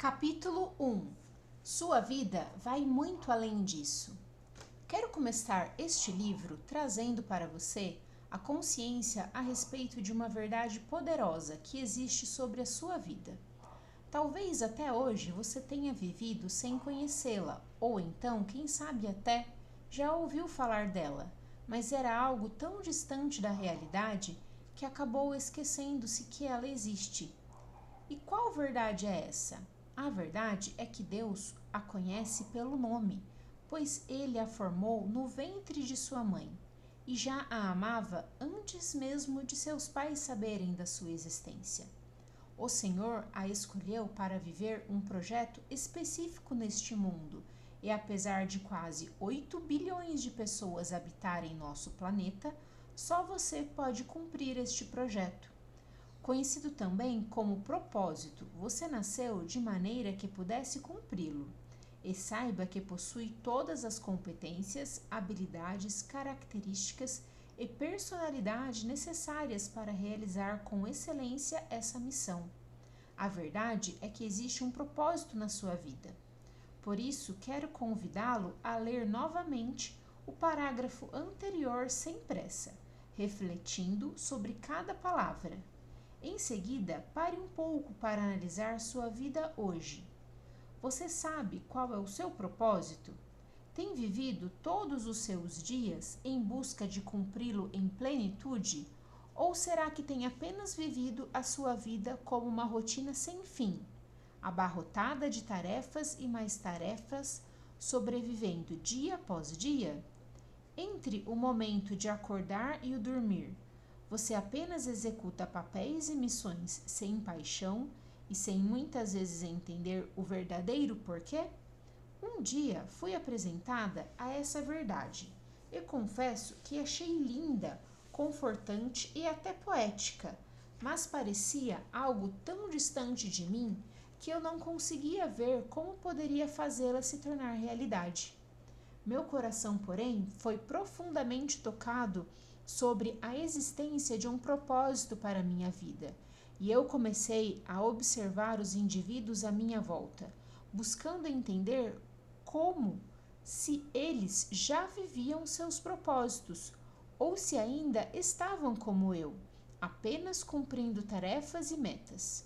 Capítulo 1. Sua vida vai muito além disso. Quero começar este livro trazendo para você a consciência a respeito de uma verdade poderosa que existe sobre a sua vida. Talvez até hoje você tenha vivido sem conhecê-la, ou então, quem sabe até, já ouviu falar dela, mas era algo tão distante da realidade que acabou esquecendo-se que ela existe. E qual verdade é essa? A verdade é que Deus a conhece pelo nome, pois ele a formou no ventre de sua mãe e já a amava antes mesmo de seus pais saberem da sua existência. O Senhor a escolheu para viver um projeto específico neste mundo, e apesar de quase 8 bilhões de pessoas habitarem nosso planeta, só você pode cumprir este projeto. Conhecido também como propósito, você nasceu de maneira que pudesse cumpri-lo. E saiba que possui todas as competências, habilidades, características e personalidade necessárias para realizar com excelência essa missão. A verdade é que existe um propósito na sua vida. Por isso, quero convidá-lo a ler novamente o parágrafo anterior sem pressa, refletindo sobre cada palavra. Em seguida, pare um pouco para analisar sua vida hoje. Você sabe qual é o seu propósito? Tem vivido todos os seus dias em busca de cumpri-lo em plenitude? Ou será que tem apenas vivido a sua vida como uma rotina sem fim, abarrotada de tarefas e mais tarefas, sobrevivendo dia após dia? Entre o momento de acordar e o dormir, você apenas executa papéis e missões sem paixão e sem muitas vezes entender o verdadeiro porquê? Um dia fui apresentada a essa verdade e confesso que achei linda, confortante e até poética, mas parecia algo tão distante de mim que eu não conseguia ver como poderia fazê-la se tornar realidade. Meu coração, porém, foi profundamente tocado sobre a existência de um propósito para minha vida, e eu comecei a observar os indivíduos à minha volta, buscando entender se eles já viviam seus propósitos, ou se ainda estavam como eu, apenas cumprindo tarefas e metas.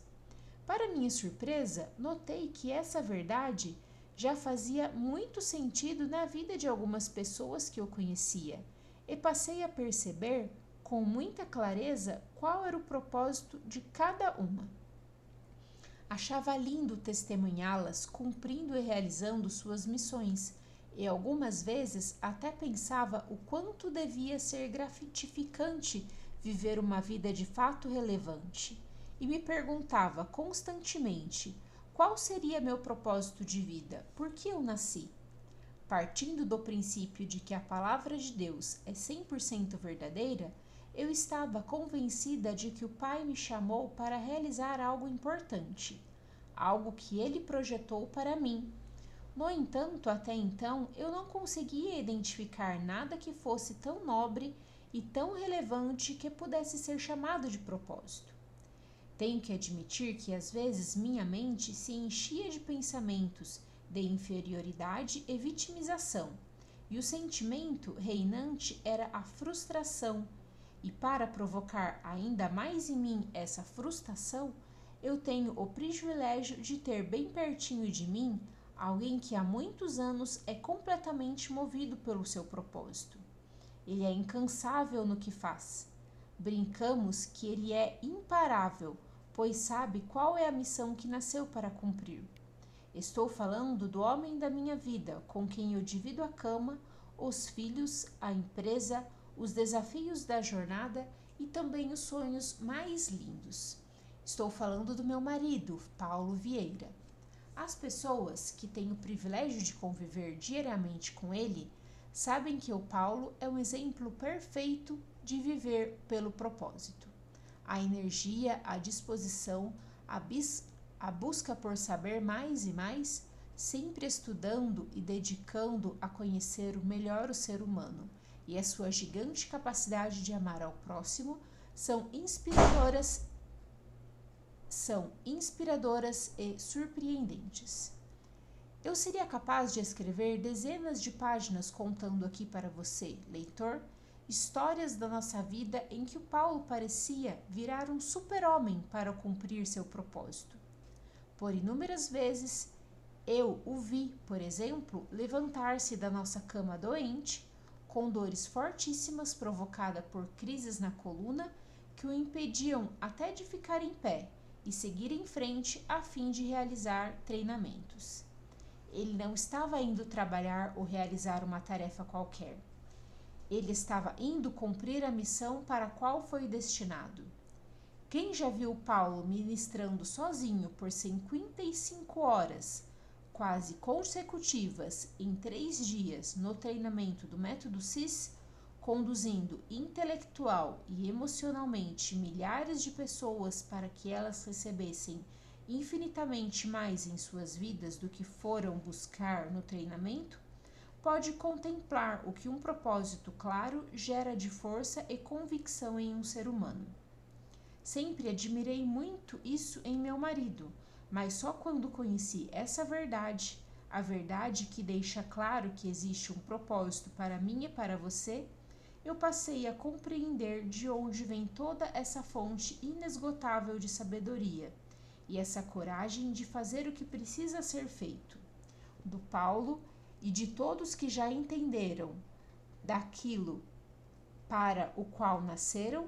Para minha surpresa, notei que essa verdade já fazia muito sentido na vida de algumas pessoas que eu conhecia, e passei a perceber com muita clareza qual era o propósito de cada uma. Achava lindo testemunhá-las cumprindo e realizando suas missões, e algumas vezes até pensava o quanto devia ser gratificante viver uma vida de fato relevante. E me perguntava constantemente qual seria meu propósito de vida, por que eu nasci. Partindo do princípio de que a palavra de Deus é 100% verdadeira, eu estava convencida de que o Pai me chamou para realizar algo importante, algo que Ele projetou para mim. No entanto, até então, eu não conseguia identificar nada que fosse tão nobre e tão relevante que pudesse ser chamado de propósito. Tenho que admitir que às vezes minha mente se enchia de pensamentos de inferioridade e vitimização, e o sentimento reinante era a frustração. E para provocar ainda mais em mim essa frustração, eu tenho o privilégio de ter bem pertinho de mim alguém que há muitos anos é completamente movido pelo seu propósito. Ele é incansável no que faz. Brincamos que ele é imparável, pois sabe qual é a missão que nasceu para cumprir. Estou falando do homem da minha vida, com quem eu divido a cama, os filhos, a empresa, os desafios da jornada e também os sonhos mais lindos. Estou falando do meu marido, Paulo Vieira. As pessoas que têm o privilégio de conviver diariamente com ele sabem que o Paulo é um exemplo perfeito de viver pelo propósito. A energia, a disposição, a busca por saber mais e mais, sempre estudando e dedicando a conhecer melhor o ser humano e a sua gigante capacidade de amar ao próximo são inspiradoras são inspiradoras e surpreendentes. Eu seria capaz de escrever dezenas de páginas contando aqui para você, leitor, histórias da nossa vida em que o Paulo parecia virar um super-homem para cumprir seu propósito. Por inúmeras vezes, eu o vi, por exemplo, levantar-se da nossa cama doente, com dores fortíssimas provocadas por crises na coluna que o impediam até de ficar em pé e seguir em frente a fim de realizar treinamentos. Ele não estava indo trabalhar ou realizar uma tarefa qualquer. Ele estava indo cumprir a missão para a qual foi destinado. Quem já viu Paulo ministrando sozinho por 55 horas, quase consecutivas, em 3 dias, no treinamento do método CIS, conduzindo intelectual e emocionalmente milhares de pessoas para que elas recebessem infinitamente mais em suas vidas do que foram buscar no treinamento, pode contemplar o que um propósito claro gera de força e convicção em um ser humano. Sempre admirei muito isso em meu marido, mas só quando conheci essa verdade, a verdade que deixa claro que existe um propósito para mim e para você, eu passei a compreender de onde vem toda essa fonte inesgotável de sabedoria e essa coragem de fazer o que precisa ser feito. Do Paulo e de todos que já entenderam daquilo para o qual nasceram,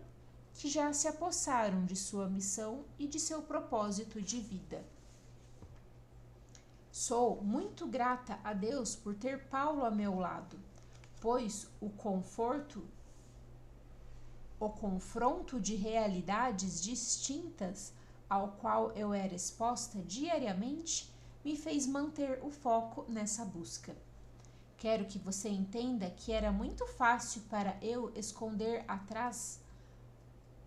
que já se apossaram de sua missão e de seu propósito de vida. Sou muito grata a Deus por ter Paulo a meu lado, pois o confronto de realidades distintas ao qual eu era exposta diariamente me fez manter o foco nessa busca. Quero que você entenda que era muito fácil para eu esconder atrás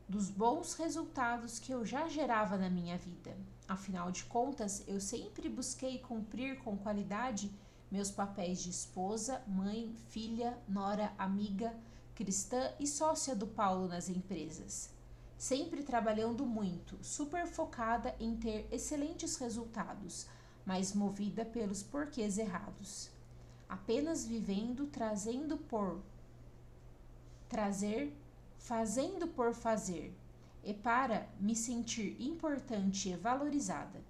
dos bons resultados que eu já gerava na minha vida. Afinal de contas, eu sempre busquei cumprir com qualidade meus papéis de esposa, mãe, filha, nora, amiga, cristã e sócia do Paulo nas empresas. Sempre trabalhando muito, super focada em ter excelentes resultados, mas movida pelos porquês errados. Apenas vivendo, fazendo por fazer, e para me sentir importante e valorizada,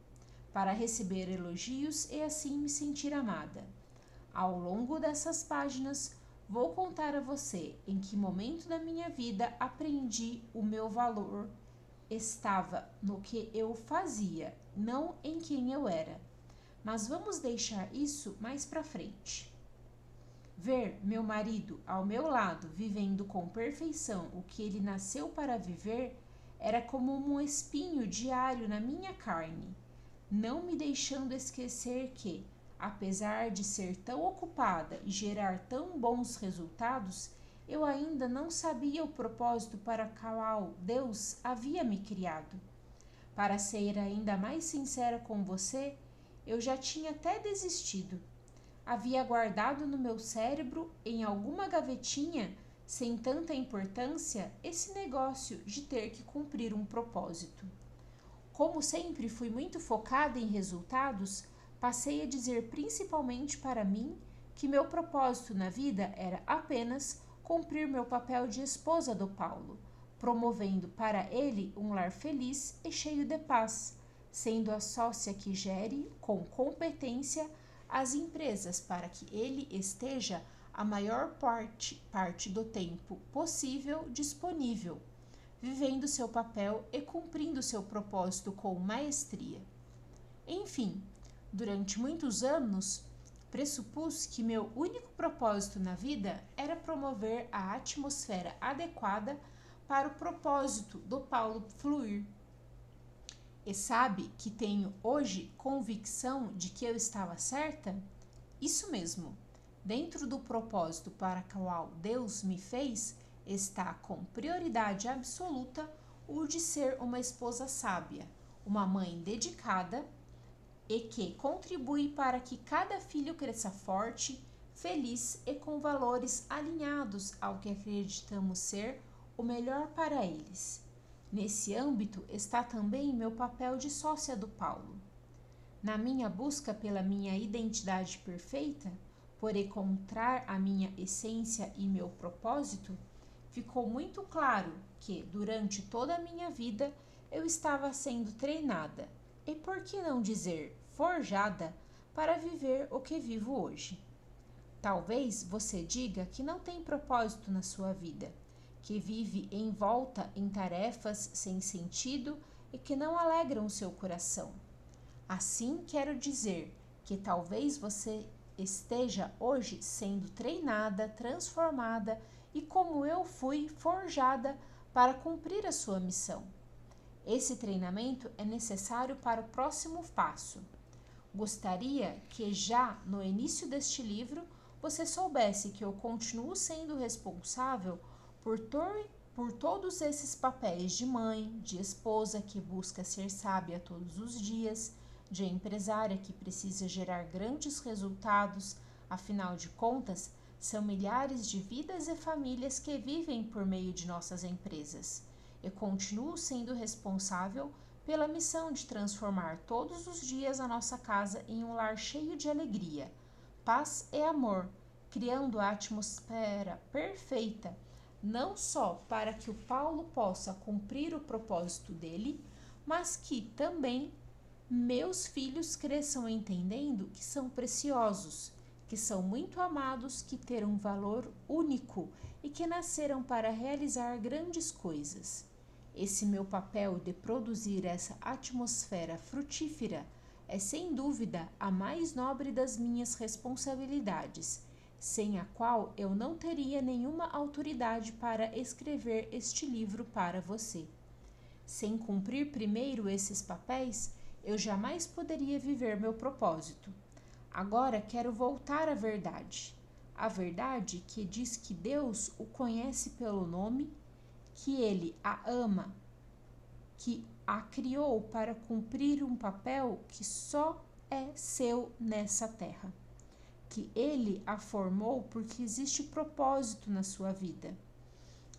para receber elogios e assim me sentir amada. Ao longo dessas páginas, vou contar a você em que momento da minha vida aprendi o meu valor estava no que eu fazia, não em quem eu era. Mas vamos deixar isso mais para frente. Ver meu marido ao meu lado vivendo com perfeição o que ele nasceu para viver era como um espinho diário na minha carne, não me deixando esquecer que, apesar de ser tão ocupada e gerar tão bons resultados, eu ainda não sabia o propósito para o qual Deus havia me criado. Para ser ainda mais sincera com você, eu já tinha até desistido. Havia guardado no meu cérebro, em alguma gavetinha, sem tanta importância, esse negócio de ter que cumprir um propósito. Como sempre fui muito focada em resultados, passei a dizer principalmente para mim que meu propósito na vida era apenas cumprir meu papel de esposa do Paulo, promovendo para ele um lar feliz e cheio de paz, sendo a sócia que gere, com competência, as empresas para que ele esteja a maior parte do tempo possível disponível, vivendo seu papel e cumprindo seu propósito com maestria. Enfim, durante muitos anos, pressupus que meu único propósito na vida era promover a atmosfera adequada para o propósito do Paulo fluir. E sabe que tenho hoje convicção de que eu estava certa? Isso mesmo. Dentro do propósito para o qual Deus me fez, está com prioridade absoluta o de ser uma esposa sábia, uma mãe dedicada e que contribui para que cada filho cresça forte, feliz e com valores alinhados ao que acreditamos ser o melhor para eles. Nesse âmbito está também meu papel de sócia do Paulo. Na minha busca pela minha identidade perfeita, por encontrar a minha essência e meu propósito, ficou muito claro que, durante toda a minha vida, eu estava sendo treinada, e por que não dizer forjada, para viver o que vivo hoje. Talvez você diga que não tem propósito na sua vida, que vive envolta em tarefas sem sentido e que não alegram o seu coração. Assim, quero dizer que talvez você esteja hoje sendo treinada, transformada e, como eu fui, forjada para cumprir a sua missão. Esse treinamento é necessário para o próximo passo. Gostaria que já no início deste livro você soubesse que eu continuo sendo responsável por todos esses papéis de mãe, de esposa que busca ser sábia todos os dias, de empresária que precisa gerar grandes resultados. Afinal de contas, são milhares de vidas e famílias que vivem por meio de nossas empresas. Eu continuo sendo responsável pela missão de transformar todos os dias a nossa casa em um lar cheio de alegria, paz e amor, criando a atmosfera perfeita, não só para que o Paulo possa cumprir o propósito dele, mas que também meus filhos cresçam entendendo que são preciosos, que são muito amados, que terão um valor único e que nasceram para realizar grandes coisas. Esse meu papel de produzir essa atmosfera frutífera é sem dúvida a mais nobre das minhas responsabilidades, sem a qual eu não teria nenhuma autoridade para escrever este livro para você. Sem cumprir primeiro esses papéis, eu jamais poderia viver meu propósito. Agora quero voltar à verdade. A verdade que diz que Deus o conhece pelo nome, que ele a ama, que a criou para cumprir um papel que só é seu nessa terra, que ele a formou porque existe propósito na sua vida.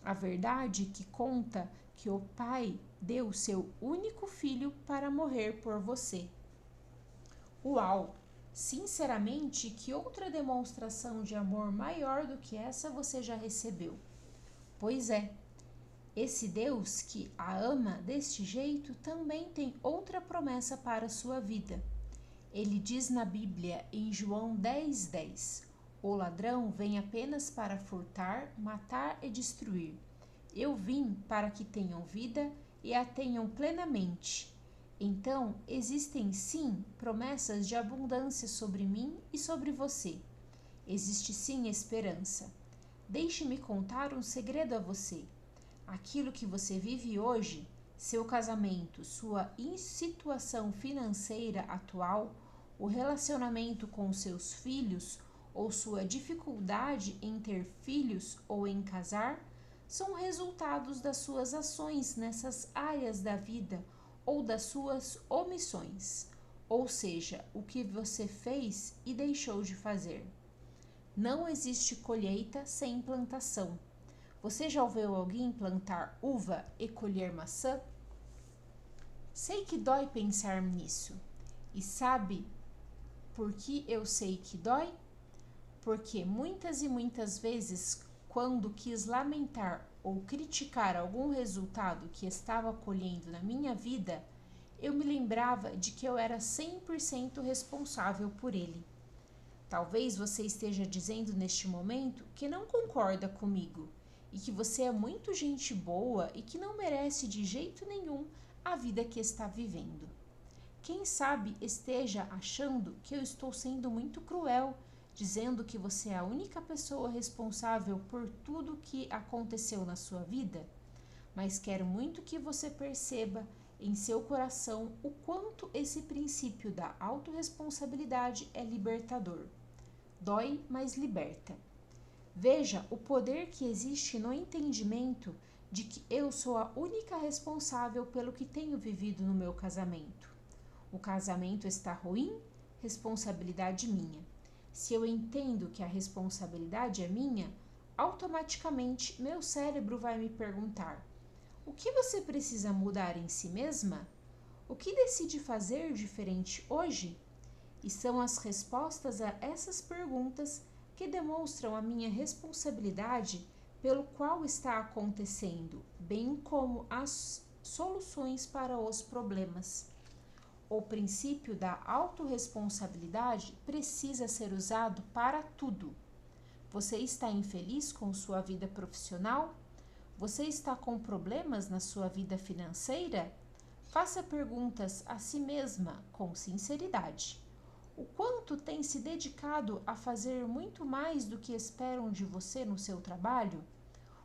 A verdade que conta que o Pai deu seu único filho para morrer por você. Uau! Sinceramente, que outra demonstração de amor maior do que essa você já recebeu? Pois é, esse Deus que a ama deste jeito também tem outra promessa para a sua vida. Ele diz na Bíblia, em João 10:10, o ladrão vem apenas para furtar, matar e destruir. Eu vim para que tenham vida e a tenham plenamente. Então, existem sim promessas de abundância sobre mim e sobre você. Existe sim esperança. Deixe-me contar um segredo a você. Aquilo que você vive hoje, seu casamento, sua situação financeira atual, o relacionamento com seus filhos ou sua dificuldade em ter filhos ou em casar, são resultados das suas ações nessas áreas da vida ou das suas omissões, ou seja, o que você fez e deixou de fazer. Não existe colheita sem plantação. Você já ouviu alguém plantar uva e colher maçã? Sei que dói pensar nisso. E sabe por que eu sei que dói? Porque muitas e muitas vezes, quando quis lamentar ou criticar algum resultado que estava colhendo na minha vida, eu me lembrava de que eu era 100% responsável por ele. Talvez você esteja dizendo neste momento que não concorda comigo e que você é muito gente boa e que não merece de jeito nenhum a vida que está vivendo. Quem sabe esteja achando que eu estou sendo muito cruel, dizendo que você é a única pessoa responsável por tudo que aconteceu na sua vida? Mas quero muito que você perceba em seu coração o quanto esse princípio da autorresponsabilidade é libertador. Dói, mas liberta. Veja o poder que existe no entendimento de que eu sou a única responsável pelo que tenho vivido no meu casamento. O casamento está ruim? Responsabilidade minha. Se eu entendo que a responsabilidade é minha, automaticamente meu cérebro vai me perguntar: O que você precisa mudar em si mesma? O que decide fazer diferente hoje? E são as respostas a essas perguntas que demonstram a minha responsabilidade pelo qual está acontecendo, bem como as soluções para os problemas. O princípio da autorresponsabilidade precisa ser usado para tudo. Você está infeliz com sua vida profissional? Você está com problemas na sua vida financeira? Faça perguntas a si mesma com sinceridade. O quanto tem se dedicado a fazer muito mais do que esperam de você no seu trabalho?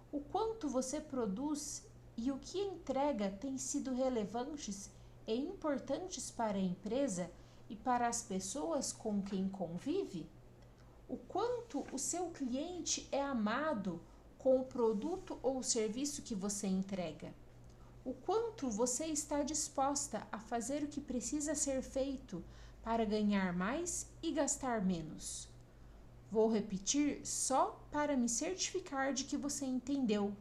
O quanto você produz e o que entrega tem sido relevantes e importantes para a empresa e para as pessoas com quem convive? O quanto o seu cliente é amado com o produto ou serviço que você entrega? O quanto você está disposta a fazer o que precisa ser feito para ganhar mais e gastar menos? Vou repetir só para me certificar de que você entendeu.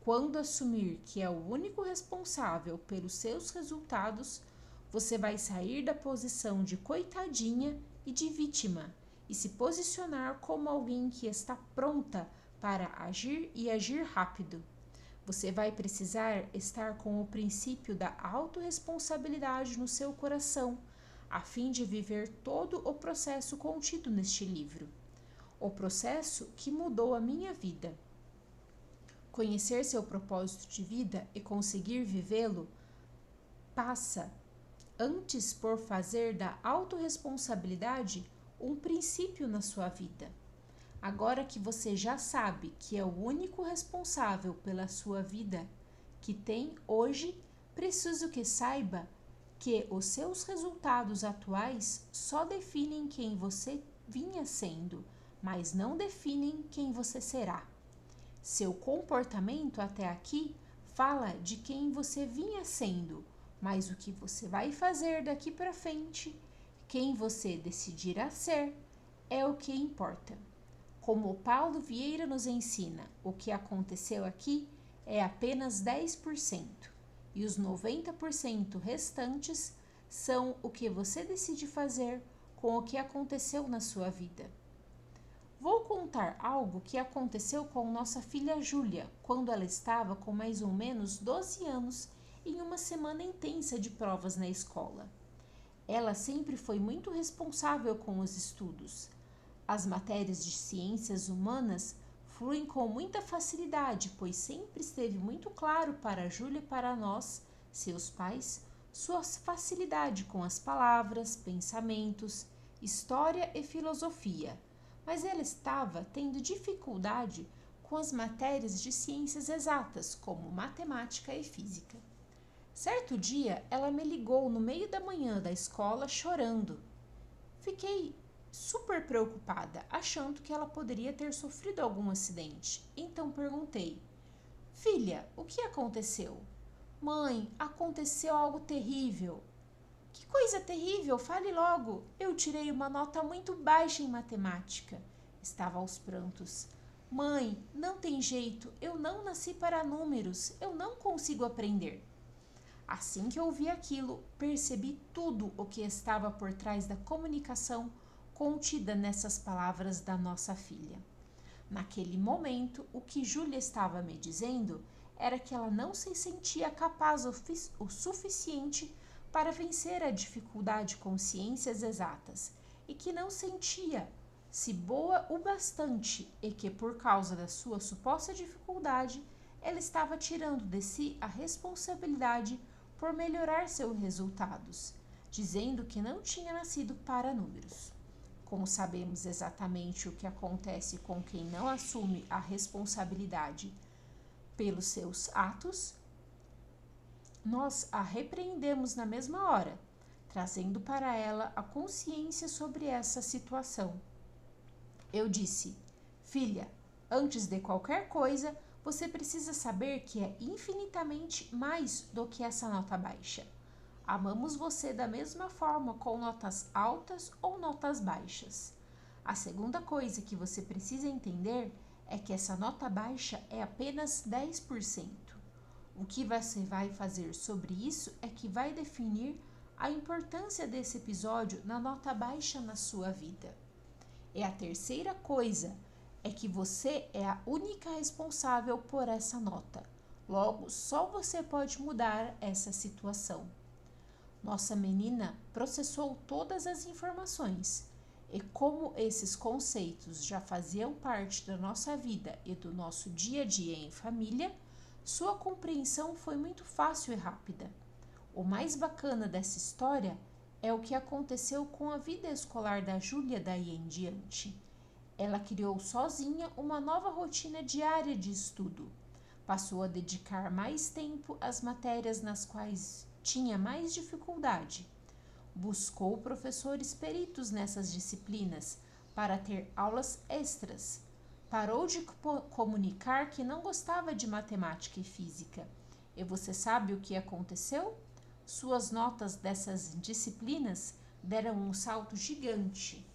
Quando assumir que é o único responsável pelos seus resultados, você vai sair da posição de coitadinha e de vítima e se posicionar como alguém que está pronta para agir e agir rápido. Você vai precisar estar com o princípio da autorresponsabilidade no seu coração, a fim de viver todo o processo contido neste livro. O processo que mudou a minha vida. Conhecer seu propósito de vida e conseguir vivê-lo passa, antes, por fazer da autorresponsabilidade um princípio na sua vida. Agora que você já sabe que é o único responsável pela sua vida que tem hoje, preciso que saiba que os seus resultados atuais só definem quem você vinha sendo, mas não definem quem você será. Seu comportamento até aqui fala de quem você vinha sendo, mas o que você vai fazer daqui para frente, quem você decidirá ser, é o que importa. Como Paulo Vieira nos ensina, o que aconteceu aqui é apenas 10%, e os 90% restantes são o que você decide fazer com o que aconteceu na sua vida. Vou contar algo que aconteceu com nossa filha Júlia, quando ela estava com mais ou menos 12 anos em uma semana intensa de provas na escola. Ela sempre foi muito responsável com os estudos. As matérias de ciências humanas fluem com muita facilidade, pois sempre esteve muito claro para Júlia e para nós, seus pais, sua facilidade com as palavras, pensamentos, história e filosofia. Mas ela estava tendo dificuldade com as matérias de ciências exatas, como matemática e física. Certo dia, ela me ligou no meio da manhã da escola chorando. Fiquei super preocupada, achando que ela poderia ter sofrido algum acidente. Então perguntei: Filha, o que aconteceu? Mãe, aconteceu algo terrível. Que coisa terrível? Fale logo. Eu tirei uma nota muito baixa em matemática. Estava aos prantos. Mãe, não tem jeito. Eu não nasci para números. Eu não consigo aprender. Assim que ouvi aquilo, percebi tudo o que estava por trás da comunicação contida nessas palavras da nossa filha. Naquele momento, o que Júlia estava me dizendo era que ela não se sentia capaz o suficiente para vencer a dificuldade com ciências exatas e que não sentia-se boa o bastante e que, por causa da sua suposta dificuldade, ela estava tirando de si a responsabilidade por melhorar seus resultados, dizendo que não tinha nascido para números. Como sabemos exatamente o que acontece com quem não assume a responsabilidade pelos seus atos, nós a repreendemos na mesma hora, trazendo para ela a consciência sobre essa situação. Eu disse: Filha, antes de qualquer coisa, você precisa saber que é infinitamente mais do que essa nota baixa. Amamos você da mesma forma com notas altas ou notas baixas. A segunda coisa que você precisa entender é que essa nota baixa é apenas 10%. O que você vai fazer sobre isso é que vai definir a importância desse episódio na nota baixa na sua vida. E a terceira coisa é que você é a única responsável por essa nota. Logo, só você pode mudar essa situação. Nossa menina processou todas as informações, e como esses conceitos já faziam parte da nossa vida e do nosso dia a dia em família, sua compreensão foi muito fácil e rápida. O mais bacana dessa história é o que aconteceu com a vida escolar da Júlia daí em diante. Ela criou sozinha uma nova rotina diária de estudo. Passou a dedicar mais tempo às matérias nas quais tinha mais dificuldade. Buscou professores peritos nessas disciplinas para ter aulas extras. Parou de comunicar que não gostava de matemática e física. E você sabe o que aconteceu? Suas notas dessas disciplinas deram um salto gigante.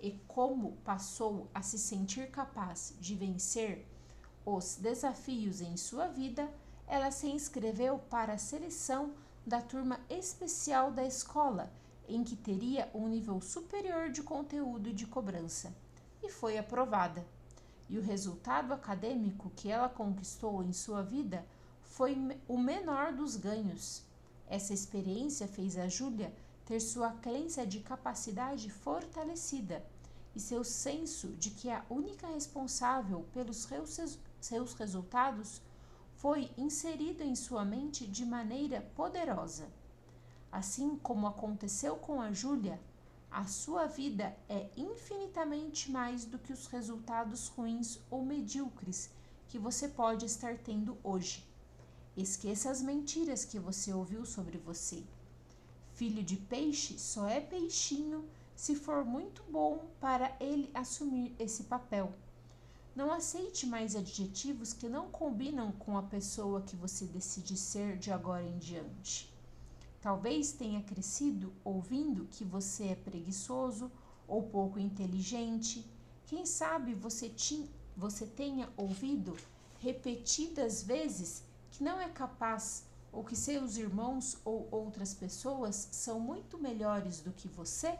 E como passou a se sentir capaz de vencer os desafios em sua vida, ela se inscreveu para a seleção da turma especial da escola, em que teria um nível superior de conteúdo e de cobrança, e foi aprovada. E o resultado acadêmico que ela conquistou em sua vida foi o menor dos ganhos. Essa experiência fez a Júlia ter sua crença de capacidade fortalecida e seu senso de que a única responsável pelos seus resultados foi inserido em sua mente de maneira poderosa. Assim como aconteceu com a Júlia, a sua vida é infinitamente mais do que os resultados ruins ou medíocres que você pode estar tendo hoje. Esqueça as mentiras que você ouviu sobre você. Filho de peixe só é peixinho se for muito bom para ele assumir esse papel. Não aceite mais adjetivos que não combinam com a pessoa que você decide ser de agora em diante. Talvez tenha crescido ouvindo que você é preguiçoso ou pouco inteligente. Quem sabe você tenha ouvido repetidas vezes que não é capaz ou que seus irmãos ou outras pessoas são muito melhores do que você?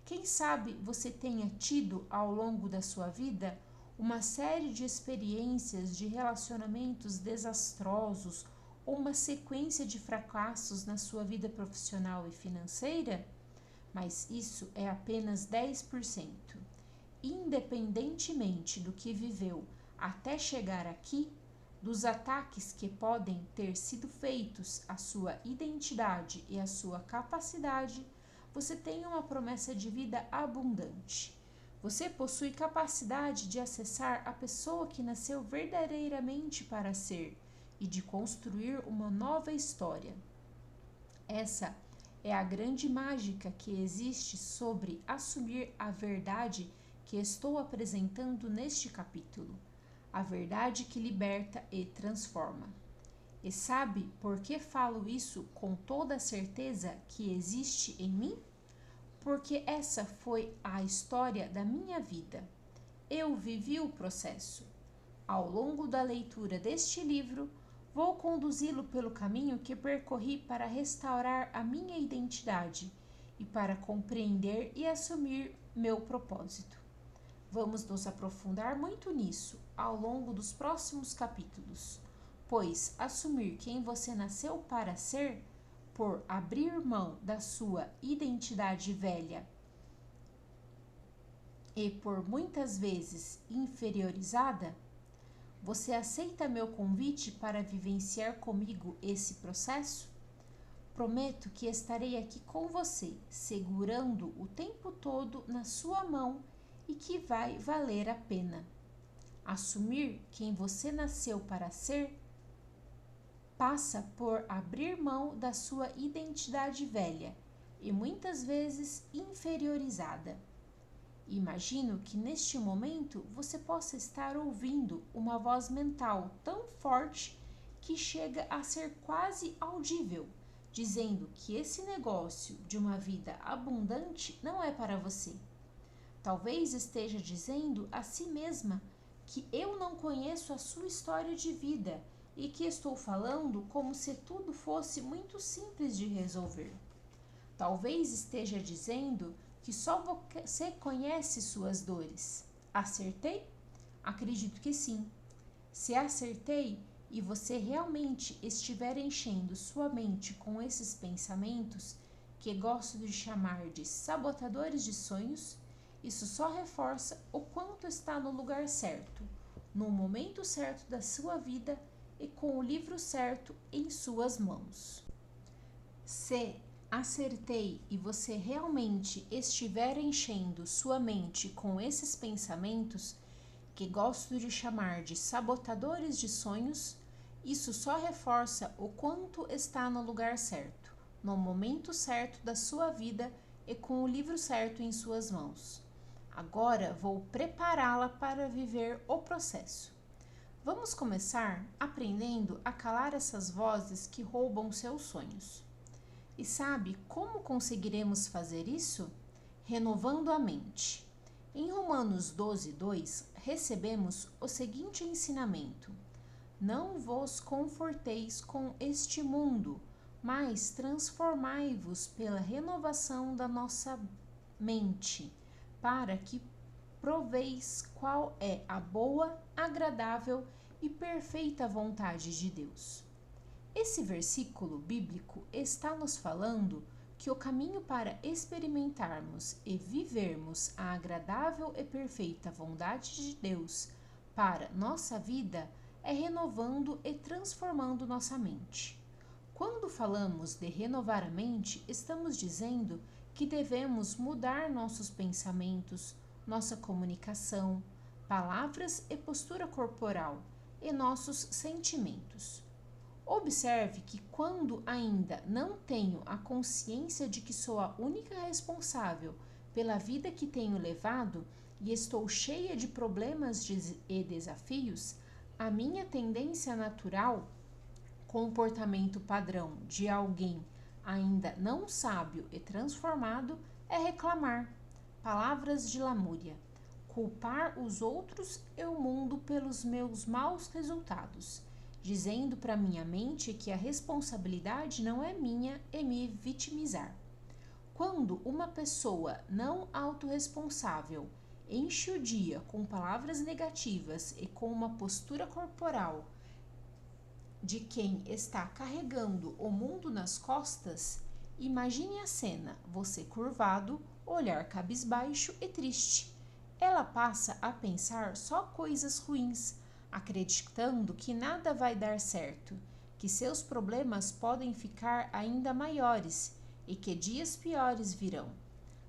Quem sabe você tenha tido ao longo da sua vida uma série de experiências de relacionamentos desastrosos ou uma sequência de fracassos na sua vida profissional e financeira? Mas isso é apenas 10%. Independentemente do que viveu até chegar aqui, dos ataques que podem ter sido feitos à sua identidade e à sua capacidade, você tem uma promessa de vida abundante. Você possui capacidade de acessar a pessoa que nasceu verdadeiramente para ser e de construir uma nova história. Essa é a grande mágica que existe sobre assumir a verdade que estou apresentando neste capítulo. A verdade que liberta e transforma. E sabe por que falo isso com toda a certeza que existe em mim? Porque essa foi a história da minha vida. Eu vivi o processo. Ao longo da leitura deste livro, vou conduzi-lo pelo caminho que percorri para restaurar a minha identidade e para compreender e assumir meu propósito. Vamos nos aprofundar muito nisso ao longo dos próximos capítulos, pois assumir quem você nasceu para ser, por abrir mão da sua identidade velha e por muitas vezes inferiorizada, você aceita meu convite para vivenciar comigo esse processo? Prometo que estarei aqui com você, segurando o tempo todo na sua mão e que vai valer a pena. Assumir quem você nasceu para ser passa por abrir mão da sua identidade velha e muitas vezes inferiorizada. Imagino que neste momento você possa estar ouvindo uma voz mental tão forte que chega a ser quase audível, dizendo que esse negócio de uma vida abundante não é para você. Talvez esteja dizendo a si mesma que eu não conheço a sua história de vida e que estou falando como se tudo fosse muito simples de resolver. Talvez esteja dizendo que só você conhece suas dores. Acertei? Acredito que sim. Se acertei e você realmente estiver enchendo sua mente com esses pensamentos, que gosto de chamar de sabotadores de sonhos, isso só reforça o quanto está no lugar certo, no momento certo da sua vida e com o livro certo em suas mãos. Se acertei e você realmente estiver enchendo sua mente com esses pensamentos, que gosto de chamar de sabotadores de sonhos, isso só reforça o quanto está no lugar certo, no momento certo da sua vida e com o livro certo em suas mãos. Agora vou prepará-la para viver o processo. Vamos começar aprendendo a calar essas vozes que roubam seus sonhos. E sabe como conseguiremos fazer isso? Renovando a mente. Em Romanos 12:2, recebemos o seguinte ensinamento: Não vos conforteis com este mundo, mas transformai-vos pela renovação da nossa mente, para que proveis qual é a boa, agradável e perfeita vontade de Deus. Esse versículo bíblico está nos falando que o caminho para experimentarmos e vivermos a agradável e perfeita vontade de Deus para nossa vida é renovando e transformando nossa mente. Quando falamos de renovar a mente, estamos dizendo que devemos mudar nossos pensamentos, nossa comunicação, palavras e postura corporal e nossos sentimentos. Observe que quando ainda não tenho a consciência de que sou a única responsável pela vida que tenho levado e estou cheia de problemas e desafios, a minha tendência natural, comportamento padrão de alguém ainda não sábio e transformado, é reclamar, palavras de lamúria, culpar os outros e o mundo pelos meus maus resultados, dizendo para minha mente que a responsabilidade não é minha e me vitimizar. Quando uma pessoa não autorresponsável enche o dia com palavras negativas e com uma postura corporal de quem está carregando o mundo nas costas, imagine a cena, você curvado, olhar cabisbaixo e triste. Ela passa a pensar só coisas ruins, acreditando que nada vai dar certo, que seus problemas podem ficar ainda maiores e que dias piores virão.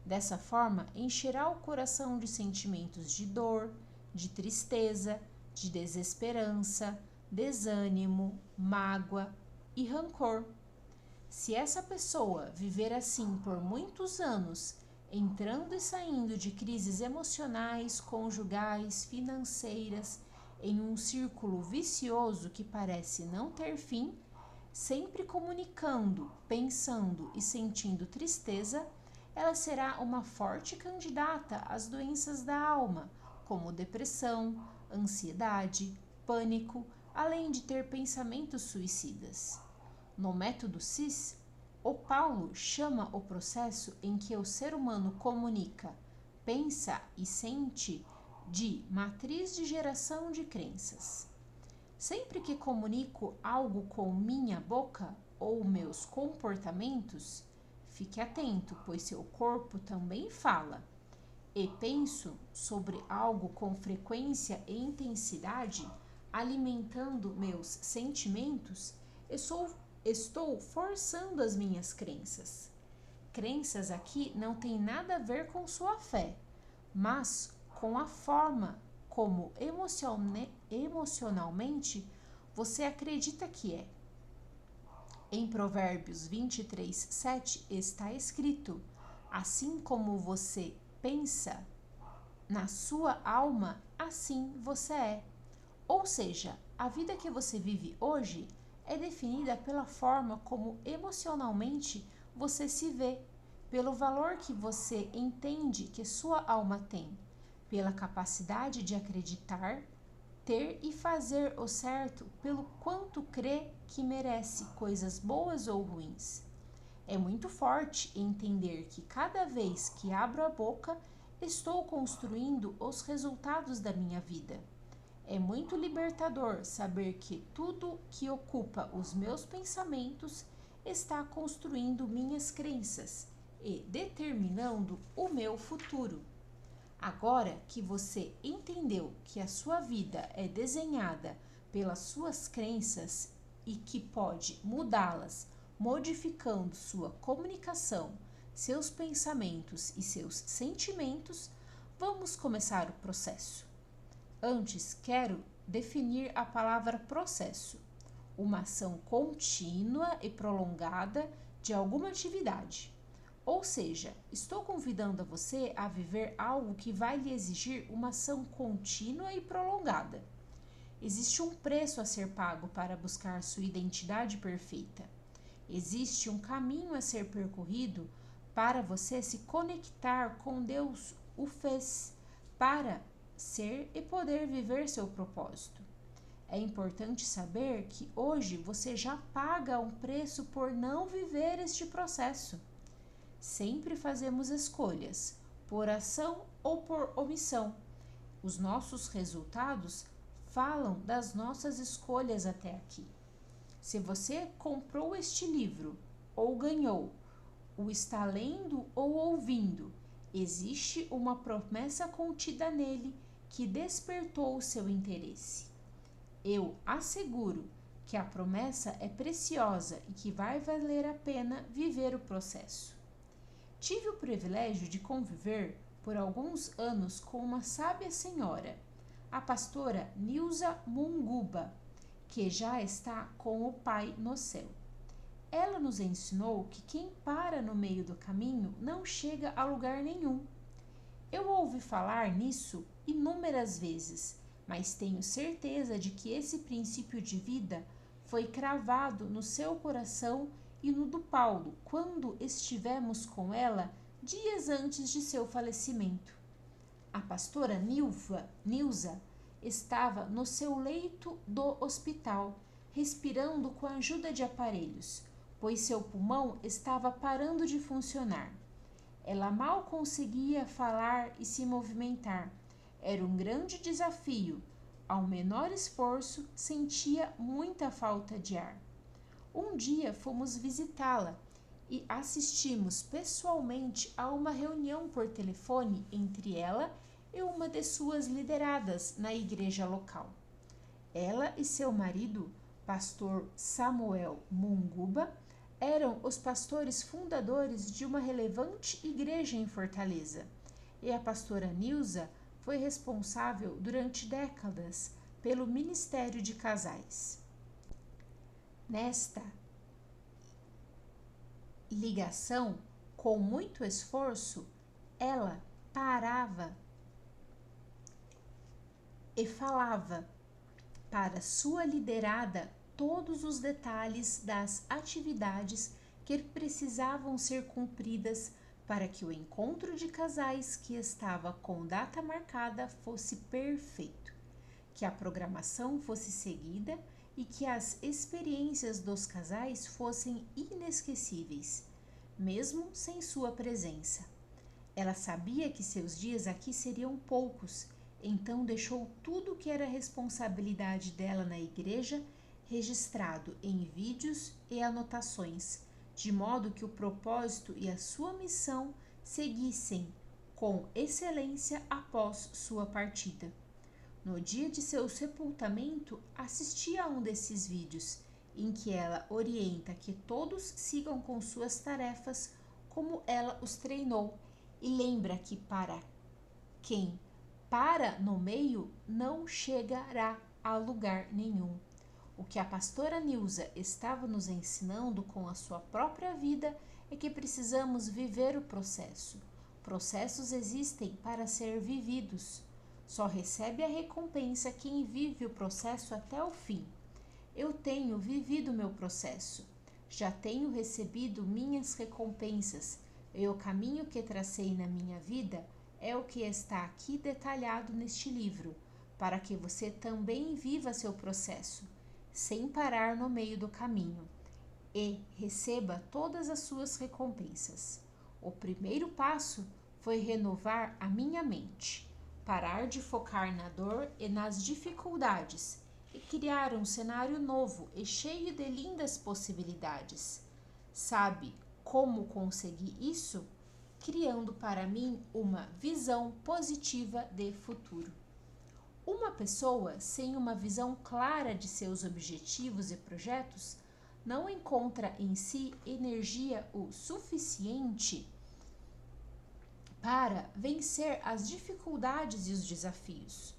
Dessa forma, encherá o coração de sentimentos de dor, de tristeza, de desesperança, desânimo, mágoa e rancor. Se essa pessoa viver assim por muitos anos, entrando e saindo de crises emocionais, conjugais, financeiras, em um círculo vicioso que parece não ter fim, sempre comunicando, pensando e sentindo tristeza, ela será uma forte candidata às doenças da alma, como depressão, ansiedade, pânico, além de ter pensamentos suicidas. No método CIS, o Paulo chama o processo em que o ser humano comunica, pensa e sente de matriz de geração de crenças. Sempre que comunico algo com minha boca ou meus comportamentos, fique atento, pois seu corpo também fala. E penso sobre algo com frequência e intensidade, alimentando meus sentimentos, estou forçando as minhas crenças. Crenças aqui não tem nada a ver com sua fé, mas com a forma como emocionalmente você acredita que é. Em Provérbios 23:7 está escrito: assim como você pensa na sua alma, assim você é. Ou seja, a vida que você vive hoje é definida pela forma como emocionalmente você se vê, pelo valor que você entende que sua alma tem, pela capacidade de acreditar, ter e fazer o certo pelo quanto crê que merece coisas boas ou ruins. É muito forte entender que cada vez que abro a boca, estou construindo os resultados da minha vida. É muito libertador saber que tudo que ocupa os meus pensamentos está construindo minhas crenças e determinando o meu futuro. Agora que você entendeu que a sua vida é desenhada pelas suas crenças e que pode mudá-las modificando sua comunicação, seus pensamentos e seus sentimentos, vamos começar o processo. Antes, quero definir a palavra processo, uma ação contínua e prolongada de alguma atividade. Ou seja, estou convidando a você a viver algo que vai lhe exigir uma ação contínua e prolongada. Existe um preço a ser pago para buscar sua identidade perfeita. Existe um caminho a ser percorrido para você se conectar com Deus o fez para ser e poder viver seu propósito. É importante saber que hoje você já paga um preço por não viver este processo. Sempre fazemos escolhas, por ação ou por omissão. Os nossos resultados falam das nossas escolhas até aqui. Se você comprou este livro ou ganhou, o está lendo ou ouvindo, existe uma promessa contida nele que despertou o seu interesse. Eu asseguro que a promessa é preciosa e que vai valer a pena viver o processo. Tive o privilégio de conviver por alguns anos com uma sábia senhora, a pastora Nilza Munguba, que já está com o Pai no céu. Ela nos ensinou que quem para no meio do caminho não chega a lugar nenhum. Eu ouvi falar nisso inúmeras vezes, mas tenho certeza de que esse princípio de vida foi cravado no seu coração e no do Paulo, quando estivemos com ela dias antes de seu falecimento. A pastora Nilza estava no seu leito do hospital, respirando com a ajuda de aparelhos, pois seu pulmão estava parando de funcionar. Ela mal conseguia falar e se movimentar. Era um grande desafio. Ao menor esforço, sentia muita falta de ar. Um dia fomos visitá-la e assistimos pessoalmente a uma reunião por telefone entre ela e uma de suas lideradas na igreja local. Ela e seu marido, pastor Samuel Munguba, eram os pastores fundadores de uma relevante igreja em Fortaleza, e a pastora Nilza foi responsável durante décadas pelo ministério de casais. Nesta ligação, com muito esforço, ela parava e falava para sua liderada todos os detalhes das atividades que precisavam ser cumpridas para que o encontro de casais que estava com data marcada fosse perfeito, que a programação fosse seguida e que as experiências dos casais fossem inesquecíveis, mesmo sem sua presença. Ela sabia que seus dias aqui seriam poucos, então deixou tudo que era responsabilidade dela na igreja registrado em vídeos e anotações, de modo que o propósito e a sua missão seguissem com excelência após sua partida. No dia de seu sepultamento, assisti a um desses vídeos, em que ela orienta que todos sigam com suas tarefas como ela os treinou, e lembra que para quem para no meio não chegará a lugar nenhum. O que a pastora Nilza estava nos ensinando com a sua própria vida é que precisamos viver o processo. Processos existem para ser vividos. Só recebe a recompensa quem vive o processo até o fim. Eu tenho vivido meu processo. Já tenho recebido minhas recompensas. E o caminho que tracei na minha vida é o que está aqui detalhado neste livro, para que você também viva seu processo, sem parar no meio do caminho, e receba todas as suas recompensas. O primeiro passo foi renovar a minha mente, parar de focar na dor e nas dificuldades e criar um cenário novo e cheio de lindas possibilidades. Sabe como consegui isso? Criando para mim uma visão positiva de futuro. Uma pessoa sem uma visão clara de seus objetivos e projetos não encontra em si energia o suficiente para vencer as dificuldades e os desafios.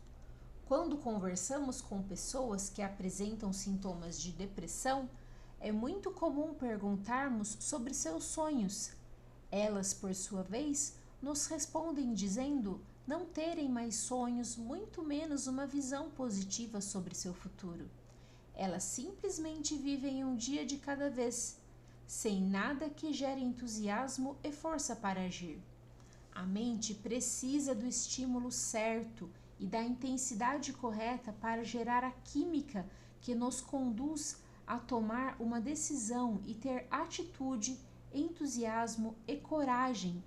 Quando conversamos com pessoas que apresentam sintomas de depressão, é muito comum perguntarmos sobre seus sonhos. Elas, por sua vez, nos respondem dizendo não terem mais sonhos, muito menos uma visão positiva sobre seu futuro. Elas simplesmente vivem um dia de cada vez, sem nada que gere entusiasmo e força para agir. A mente precisa do estímulo certo e da intensidade correta para gerar a química que nos conduz a tomar uma decisão e ter atitude, entusiasmo e coragem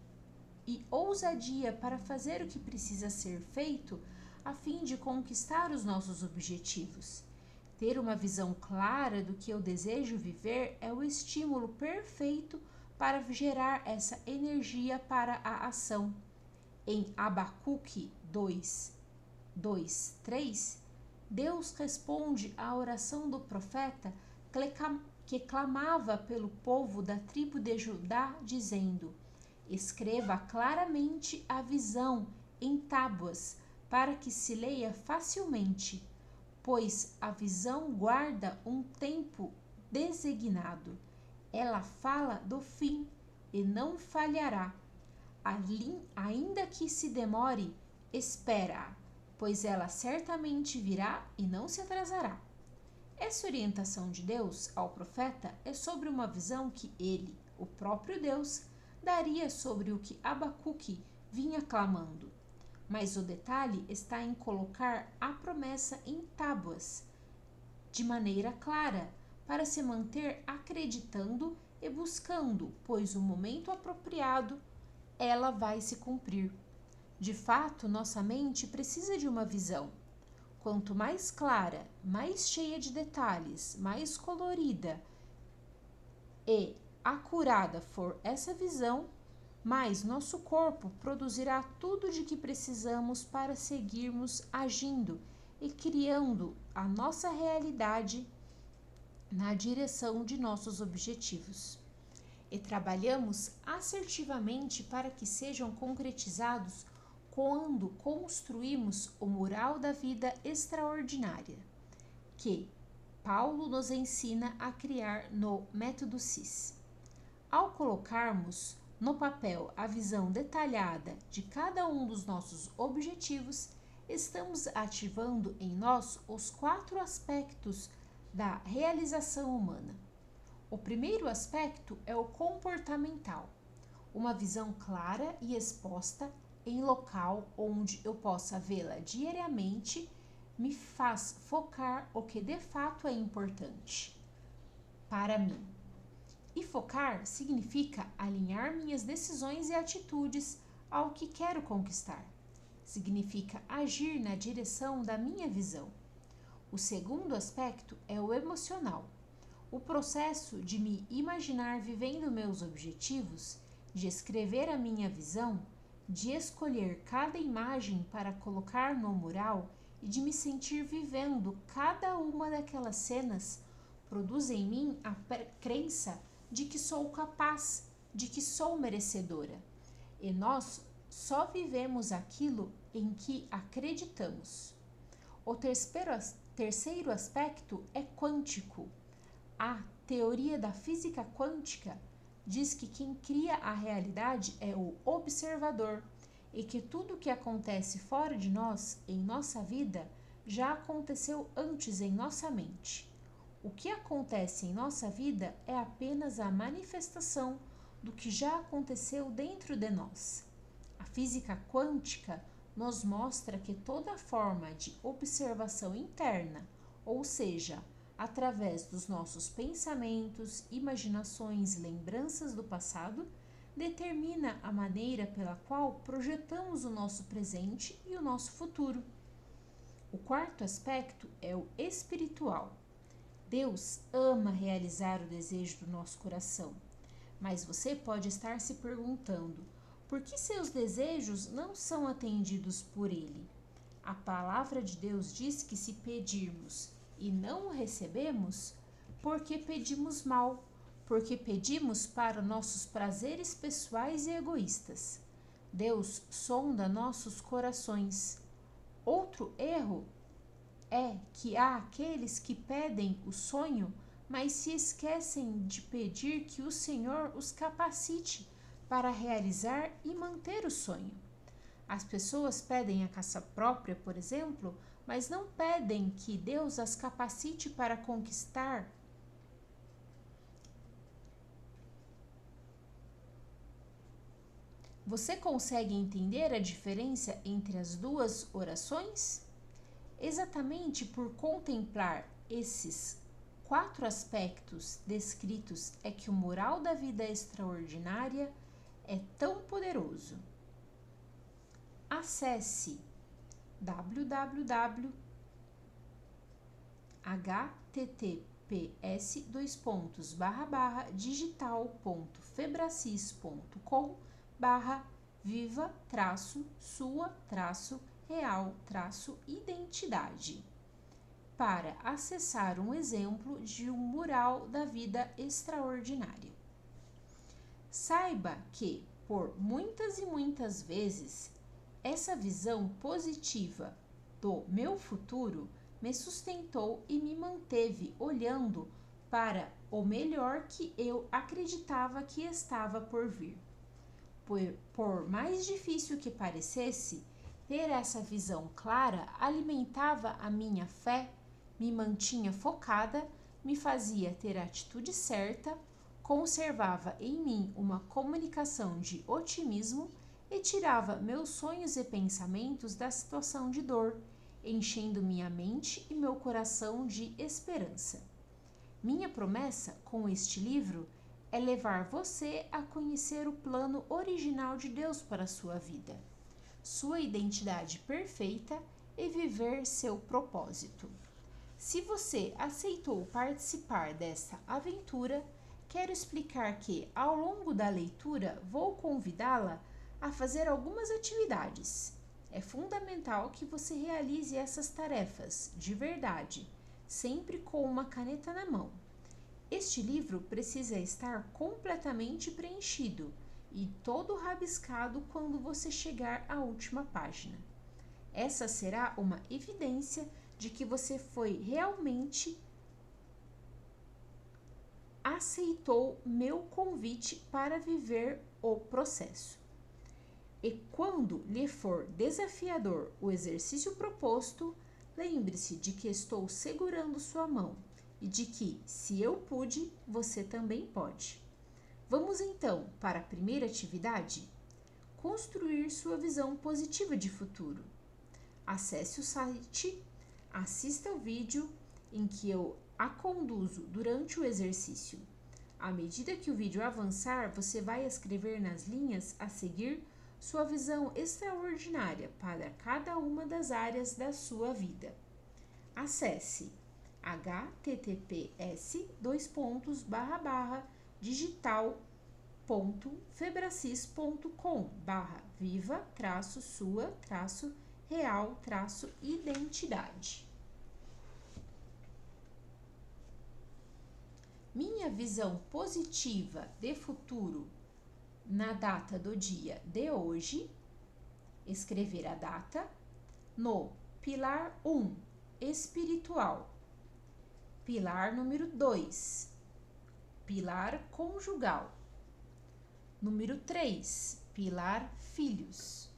e ousadia para fazer o que precisa ser feito a fim de conquistar os nossos objetivos. Ter uma visão clara do que eu desejo viver é o estímulo perfeito para gerar essa energia para a ação. Em Abacuque 2:3, Deus responde à oração do profeta que clamava pelo povo da tribo de Judá, dizendo: escreva claramente a visão em tábuas, para que se leia facilmente, pois a visão guarda um tempo designado. Ela fala do fim e não falhará. Ainda que se demore, espera, pois ela certamente virá e não se atrasará. Essa orientação de Deus ao profeta é sobre uma visão que ele, o próprio Deus, daria sobre o que Abacuque vinha clamando. Mas o detalhe está em colocar a promessa em tábuas, de maneira clara, para se manter acreditando e buscando, pois o momento apropriado ela vai se cumprir. De fato, nossa mente precisa de uma visão. Quanto mais clara, mais cheia de detalhes, mais colorida e acurada for essa visão, mais nosso corpo produzirá tudo de que precisamos para seguirmos agindo e criando a nossa realidade na direção de nossos objetivos. E trabalhamos assertivamente para que sejam concretizados quando construímos o mural da vida extraordinária, que Paulo nos ensina a criar no Método CIS. Ao colocarmos no papel a visão detalhada de cada um dos nossos objetivos, estamos ativando em nós os 4 aspectos da realização humana. O primeiro aspecto é o comportamental, uma visão clara e exposta em local onde eu possa vê-la diariamente me faz focar o que de fato é importante para mim. E focar significa alinhar minhas decisões e atitudes ao que quero conquistar. Significa agir na direção da minha visão. O segundo aspecto é o emocional. O processo de me imaginar vivendo meus objetivos, de escrever a minha visão, de escolher cada imagem para colocar no mural e de me sentir vivendo cada uma daquelas cenas, produz em mim a crença de que sou capaz, de que sou merecedora. E nós só vivemos aquilo em que acreditamos. O terceiro aspecto é quântico. A teoria da física quântica diz que quem cria a realidade é o observador e que tudo o que acontece fora de nós, em nossa vida, já aconteceu antes em nossa mente. O que acontece em nossa vida é apenas a manifestação do que já aconteceu dentro de nós. A física quântica nos mostra que toda forma de observação interna, ou seja, através dos nossos pensamentos, imaginações e lembranças do passado, determina a maneira pela qual projetamos o nosso presente e o nosso futuro. O quarto aspecto é o espiritual. Deus ama realizar o desejo do nosso coração, mas você pode estar se perguntando: por que seus desejos não são atendidos por Ele? A palavra de Deus diz que se pedirmos e não o recebemos, porque pedimos mal, porque pedimos para nossos prazeres pessoais e egoístas. Deus sonda nossos corações. Outro erro é que há aqueles que pedem o sonho, mas se esquecem de pedir que o Senhor os capacite para realizar e manter o sonho. As pessoas pedem a caça própria, por exemplo, mas não pedem que Deus as capacite para conquistar. Você consegue entender a diferença entre as duas orações? Exatamente por contemplar esses 4 aspectos descritos é que o moral da vida extraordinária é tão poderoso. Acesse https://digital.febracis.com/viva-sua-real-identidade para acessar um exemplo de um mural da vida extraordinária. Saiba que, por muitas e muitas vezes, essa visão positiva do meu futuro me sustentou e me manteve olhando para o melhor que eu acreditava que estava por vir. Por mais difícil que parecesse, ter essa visão clara alimentava a minha fé, me mantinha focada, me fazia ter a atitude certa, conservava em mim uma comunicação de otimismo e tirava meus sonhos e pensamentos da situação de dor, enchendo minha mente e meu coração de esperança. Minha promessa com este livro é levar você a conhecer o plano original de Deus para a sua vida, sua identidade perfeita e viver seu propósito. Se você aceitou participar dessa aventura, quero explicar que, ao longo da leitura, vou convidá-la a fazer algumas atividades. É fundamental que você realize essas tarefas de verdade, sempre com uma caneta na mão. Este livro precisa estar completamente preenchido e todo rabiscado quando você chegar à última página. Essa será uma evidência de que você realmente aceitou meu convite para viver o processo. E quando lhe for desafiador o exercício proposto, lembre-se de que estou segurando sua mão e de que, se eu pude, você também pode. Vamos então para a primeira atividade? Construir sua visão positiva de futuro. Acesse o site, assista ao vídeo em que eu a conduzo durante o exercício. À medida que o vídeo avançar, você vai escrever nas linhas a seguir sua visão extraordinária para cada uma das áreas da sua vida. Acesse https://digital.febracis.com/viva-sua-real-identidade. Minha visão positiva de futuro na data do dia de hoje, escrever a data, no pilar 1, espiritual, pilar número 2, pilar conjugal, número 3, pilar filhos,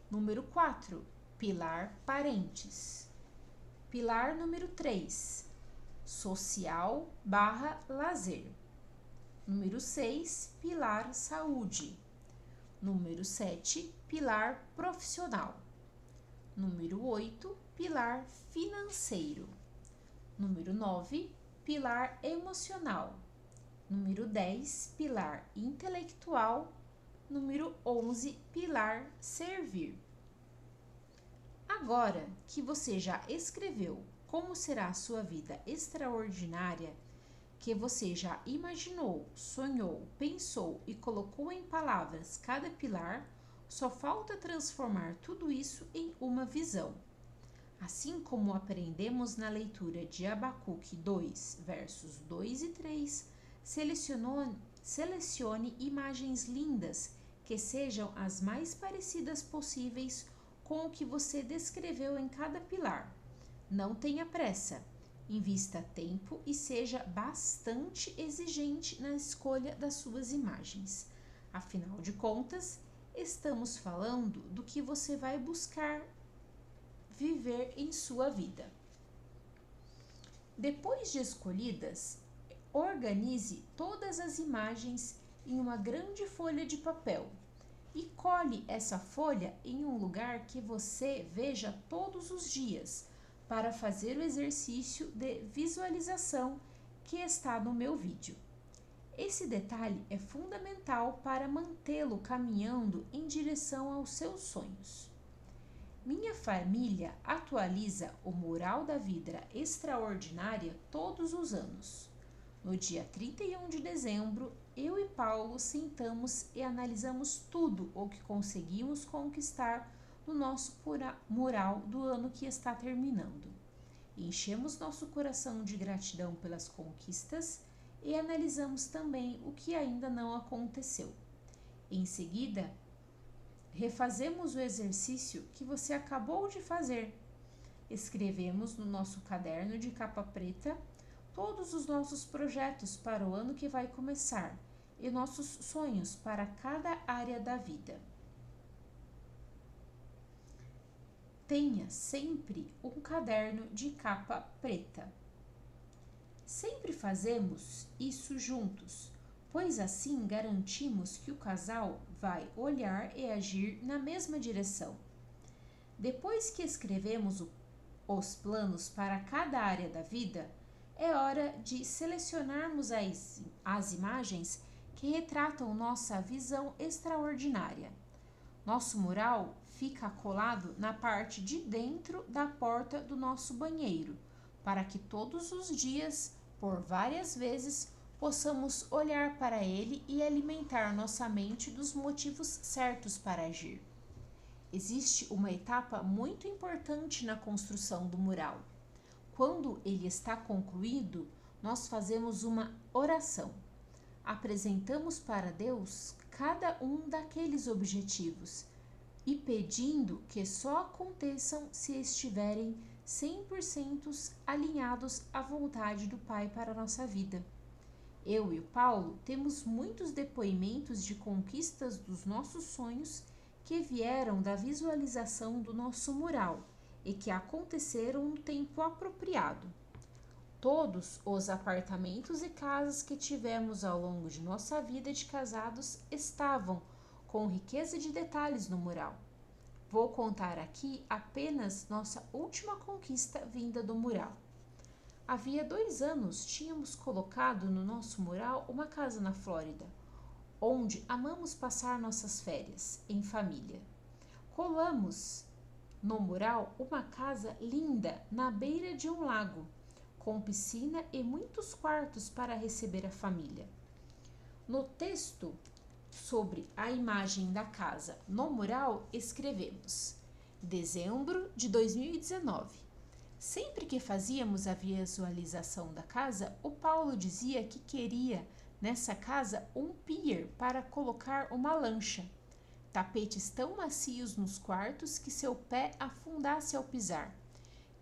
número 4, pilar parentes, pilar número 3, social/lazer. Número 6, pilar saúde. Número 7, pilar profissional. Número 8, pilar financeiro. Número 9, pilar emocional. Número 10, pilar intelectual. Número 11, pilar servir. Agora que você já escreveu como será a sua vida extraordinária, que você já imaginou, sonhou, pensou e colocou em palavras cada pilar, só falta transformar tudo isso em uma visão. Assim como aprendemos na leitura de Abacuque 2, versos 2 e 3, selecione imagens lindas que sejam as mais parecidas possíveis com o que você descreveu em cada pilar. Não tenha pressa, invista tempo e seja bastante exigente na escolha das suas imagens. Afinal de contas, estamos falando do que você vai buscar viver em sua vida. Depois de escolhidas, organize todas as imagens em uma grande folha de papel e cole essa folha em um lugar que você veja todos os dias para fazer o exercício de visualização que está no meu vídeo. Esse detalhe é fundamental para mantê-lo caminhando em direção aos seus sonhos. Minha família atualiza o mural da vida extraordinária todos os anos. No dia 31 de dezembro, eu e Paulo sentamos e analisamos tudo o que conseguimos conquistar no nosso mural do ano que está terminando. Enchemos nosso coração de gratidão pelas conquistas e analisamos também o que ainda não aconteceu. Em seguida, refazemos o exercício que você acabou de fazer. Escrevemos no nosso caderno de capa preta todos os nossos projetos para o ano que vai começar e nossos sonhos para cada área da vida. Tenha sempre um caderno de capa preta. Sempre fazemos isso juntos, pois assim garantimos que o casal vai olhar e agir na mesma direção. Depois que escrevemos os planos para cada área da vida, é hora de selecionarmos as imagens que retratam nossa visão extraordinária. Nosso mural fica colado na parte de dentro da porta do nosso banheiro, para que todos os dias, por várias vezes, possamos olhar para ele e alimentar nossa mente dos motivos certos para agir. Existe uma etapa muito importante na construção do mural. Quando ele está concluído, nós fazemos uma oração. Apresentamos para Deus cada um daqueles objetivos e pedindo que só aconteçam se estiverem 100% alinhados à vontade do Pai para a nossa vida. Eu e o Paulo temos muitos depoimentos de conquistas dos nossos sonhos que vieram da visualização do nosso mural e que aconteceram no tempo apropriado. Todos os apartamentos e casas que tivemos ao longo de nossa vida de casados estavam com riqueza de detalhes no mural. Vou contar aqui apenas nossa última conquista vinda do mural. Havia 2 anos tínhamos colocado no nosso mural uma casa na Flórida, onde amamos passar nossas férias em família. Colamos no mural uma casa linda na beira de um lago, com piscina e muitos quartos para receber a família. No texto sobre a imagem da casa no mural, escrevemos: dezembro de 2019. Sempre que fazíamos a visualização da casa, o Paulo dizia que queria nessa casa um pier para colocar uma lancha, tapetes tão macios nos quartos que seu pé afundasse ao pisar,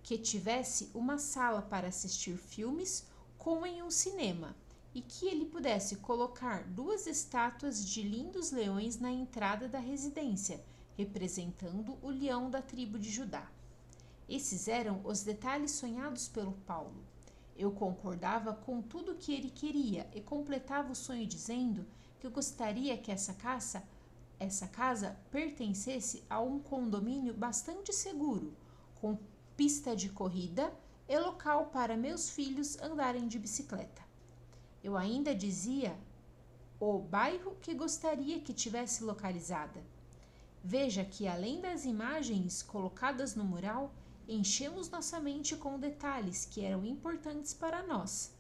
que tivesse uma sala para assistir filmes como em um cinema e que ele pudesse colocar 2 estátuas de lindos leões na entrada da residência, representando o leão da tribo de Judá. Esses eram os detalhes sonhados pelo Paulo. Eu concordava com tudo o que ele queria e completava o sonho dizendo que eu gostaria que essa casa essa casa pertencesse a um condomínio bastante seguro, com pista de corrida e local para meus filhos andarem de bicicleta. Eu ainda dizia o bairro que gostaria que tivesse localizada. Veja que, além das imagens colocadas no mural, enchemos nossa mente com detalhes que eram importantes para nós.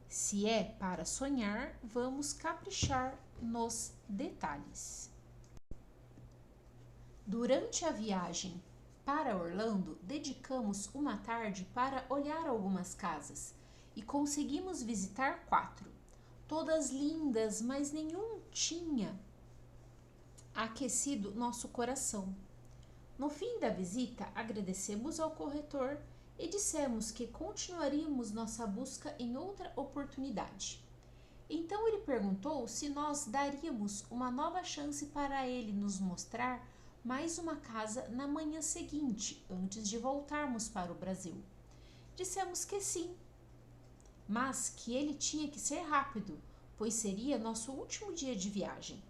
Se é para sonhar, vamos caprichar nos detalhes. Durante a viagem para Orlando, dedicamos uma tarde para olhar algumas casas e conseguimos visitar 4. Todas lindas, mas nenhum tinha aquecido nosso coração. No fim da visita, agradecemos ao corretor e dissemos que continuaríamos nossa busca em outra oportunidade. Então ele perguntou se nós daríamos uma nova chance para ele nos mostrar mais uma casa na manhã seguinte, antes de voltarmos para o Brasil. Dissemos que sim, mas que ele tinha que ser rápido, pois seria nosso último dia de viagem.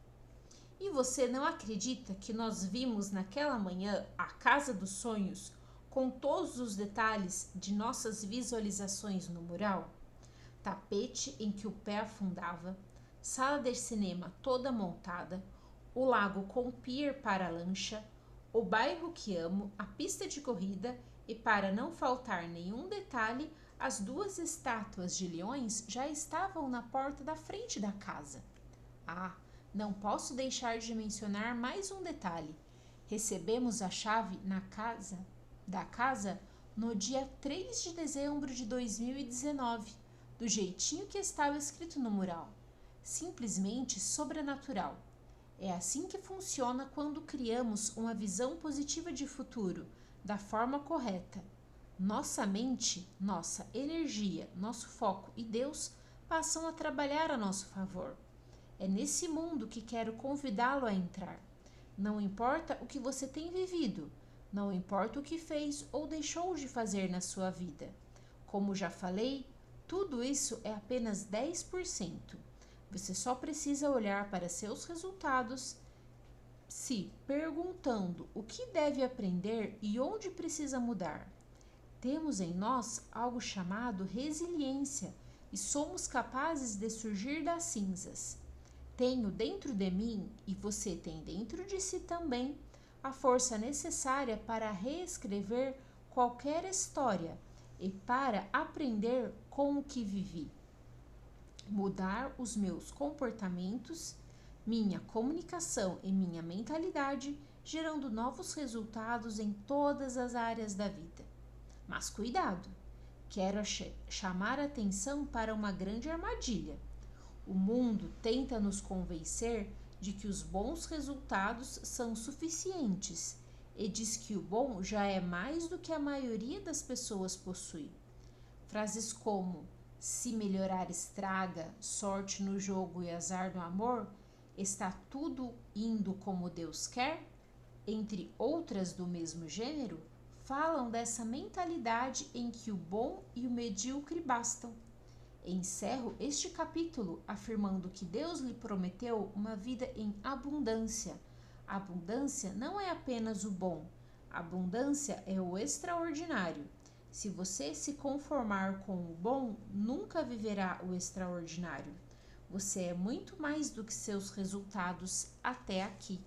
E você não acredita que nós vimos naquela manhã a casa dos sonhos com todos os detalhes de nossas visualizações no mural? Tapete em que o pé afundava, sala de cinema toda montada, o lago com pier para a lancha, o bairro que amo, a pista de corrida e, para não faltar nenhum detalhe, as 2 estátuas de leões já estavam na porta da frente da casa. Ah, não posso deixar de mencionar mais um detalhe. Recebemos a chave da casa no dia 3 de dezembro de 2019, do jeitinho que estava escrito no mural. Simplesmente sobrenatural. É assim que funciona quando criamos uma visão positiva de futuro, da forma correta. Nossa mente, nossa energia, nosso foco e Deus passam a trabalhar a nosso favor. É nesse mundo que quero convidá-lo a entrar. Não importa o que você tem vivido, não importa o que fez ou deixou de fazer na sua vida. Como já falei, tudo isso é apenas 10%. Você só precisa olhar para seus resultados, se perguntando o que deve aprender e onde precisa mudar. Temos em nós algo chamado resiliência e somos capazes de surgir das cinzas. Tenho dentro de mim, e você tem dentro de si também, a força necessária para reescrever qualquer história e para aprender com o que vivi. Mudar os meus comportamentos, minha comunicação e minha mentalidade, gerando novos resultados em todas as áreas da vida. Mas cuidado! Quero chamar a atenção para uma grande armadilha. O mundo tenta nos convencer de que os bons resultados são suficientes e diz que o bom já é mais do que a maioria das pessoas possui. Frases como "se melhorar estraga, sorte no jogo e azar no amor", "está tudo indo como Deus quer", entre outras do mesmo gênero, falam dessa mentalidade em que o bom e o medíocre bastam. Encerro este capítulo afirmando que Deus lhe prometeu uma vida em abundância. A abundância não é apenas o bom, a abundância é o extraordinário. Se você se conformar com o bom, nunca viverá o extraordinário. Você é muito mais do que seus resultados até aqui.